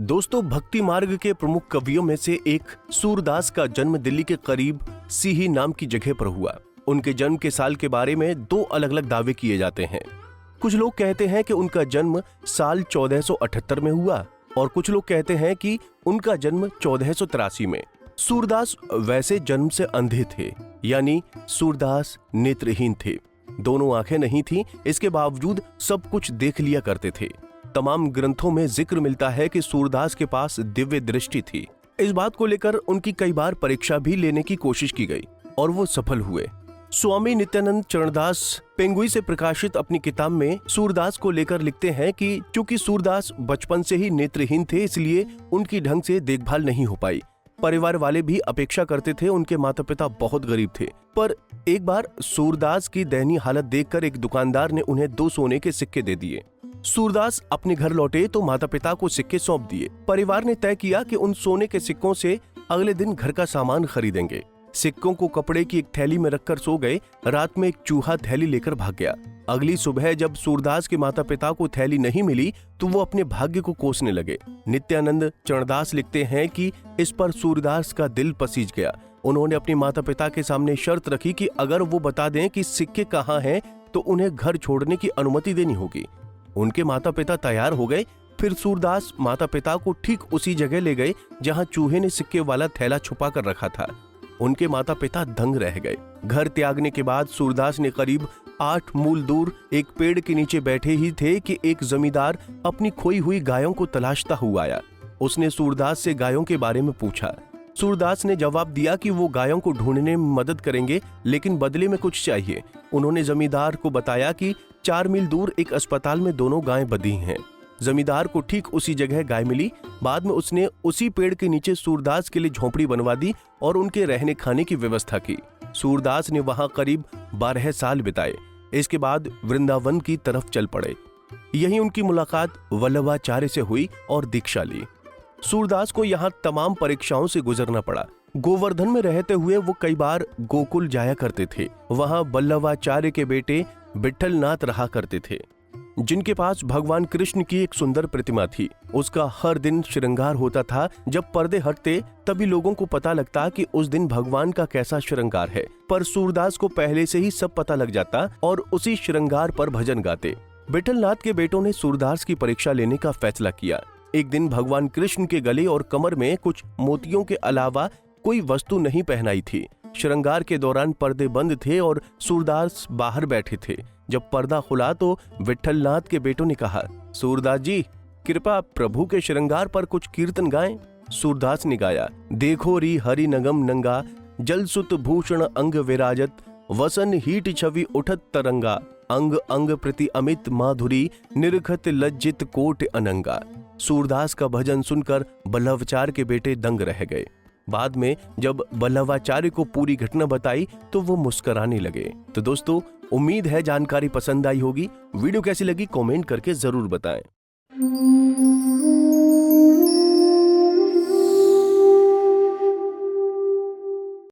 दोस्तों, भक्ति मार्ग के प्रमुख कवियों में से एक सूरदास का जन्म दिल्ली के करीब सीही नाम की जगह पर हुआ। उनके जन्म के साल के बारे में दो अलग अलग दावे किए जाते हैं। कुछ लोग कहते हैं कि उनका जन्म साल 1478 में हुआ और कुछ लोग कहते हैं कि उनका जन्म 1483 में। सूरदास वैसे जन्म से अंधे थे, यानी सूरदास नेत्रहीन थे। दोनों आंखें नहीं थीं, इसके बावजूद सब कुछ देख लिया करते थे। तमाम ग्रंथों में जिक्र मिलता है कि सूरदास के पास दिव्य दृष्टि थी। इस बात को लेकर उनकी कई बार परीक्षा भी लेने की कोशिश की गई और वो सफल हुए। स्वामी नित्यानंद चरणदास पेंगुई से प्रकाशित अपनी किताब में सूरदास को लेकर लिखते हैं कि चूंकि सूरदास बचपन से ही नेत्रहीन थे, इसलिए उनकी ढंग से देखभाल नहीं हो पाई। परिवार वाले भी अपेक्षा करते थे, उनके माता पिता बहुत गरीब थे। पर एक बार सूरदास की दयनीय हालत देखकर एक दुकानदार ने उन्हें 2 सोने के सिक्के दे दिए। सूरदास अपने घर लौटे तो माता पिता को सिक्के सौंप दिए। परिवार ने तय किया कि उन सोने के सिक्कों से अगले दिन घर का सामान खरीदेंगे। सिक्कों को कपड़े की एक थैली में रखकर सो गए। रात में एक चूहा थैली लेकर भाग गया। अगली सुबह जब सूरदास के माता पिता को थैली नहीं मिली तो वो अपने भाग्य को कोसने लगे। नित्यानंद चरणदास लिखते हैं कि इस पर सूरदास का दिल पसीज गया। उन्होंने अपने माता पिता के सामने शर्त रखी कि अगर वो बता दें कि सिक्के कहाँ हैं तो उन्हें घर छोड़ने की अनुमति देनी होगी। उनके माता पिता तैयार हो गए। फिर सूरदास माता पिता को ठीक उसी जगह ले गए जहां चूहे ने सिक्के वाला थैला छुपा कर रखा था। उनके माता पिता दंग रह गए। घर त्यागने के बाद सूरदास ने करीब 8 मूल दूर एक पेड़ के नीचे बैठे ही थे कि एक जमींदार अपनी खोई हुई गायों को तलाशता हुआ आया। उसने सूरदास से गायों के बारे में पूछा। सूरदास ने जवाब दिया कि वो गायों को ढूंढने में मदद करेंगे, लेकिन बदले में कुछ चाहिए। उन्होंने जमींदार को बताया कि 4 मील दूर एक अस्पताल में दोनों गायें बंधी हैं। जमींदार को ठीक उसी जगह गाय मिली। बाद में उसने उसी पेड़ के नीचे सूरदास के लिए झोंपड़ी बनवा दी और उनके रहने खाने की व्यवस्था की। सूरदास ने वहां करीब 12 साल बिताए। इसके बाद वृंदावन की तरफ चल पड़े। यहीं उनकी मुलाकात वल्लभाचार्य से हुई और दीक्षा ली। सूरदास को यहाँ तमाम परीक्षाओं से गुजरना पड़ा। गोवर्धन में रहते हुए वो कई बार गोकुल जाया करते थे। वहां वल्लभाचार्य के बेटे विट्ठलनाथ रहा करते थे, जिनके पास भगवान कृष्ण की एक सुंदर प्रतिमा थी। उसका हर दिन श्रृंगार होता था। जब पर्दे हटते तभी लोगों को पता लगता कि उस दिन भगवान का कैसा श्रृंगार है। पर सूरदास को पहले से ही सब पता लग जाता और उसी श्रृंगार पर भजन गाते। विट्ठलनाथ के बेटों ने सूरदास की परीक्षा लेने का फैसला किया। एक दिन भगवान कृष्ण के गले और कमर में कुछ मोतियों के अलावा कोई वस्तु नहीं पहनाई थी। श्रृंगार के दौरान पर्दे बंद थे और सूरदास बाहर बैठे थे। जब पर्दा खुला तो विट्ठलनाथ के बेटों ने कहा, सूरदास जी, कृपा प्रभु के श्रृंगार पर कुछ कीर्तन गाएं। सूरदास ने गाया, देखो री हरि नगम नंगा, जल सुत भूषण अंग विराजत, वसन हीट छवि उठत तरंगा, अंग अंग प्रति अमित माधुरी, निरखत लज्जित कोट अनंगा। सूरदास का भजन सुनकर वल्लभाचार्य के बेटे दंग रह गए। बाद में जब वल्लभाचार्य को पूरी घटना बताई तो वो मुस्कुराने लगे। तो दोस्तों, उम्मीद है जानकारी पसंद आई होगी। वीडियो कैसी लगी कमेंट करके जरूर बताएं।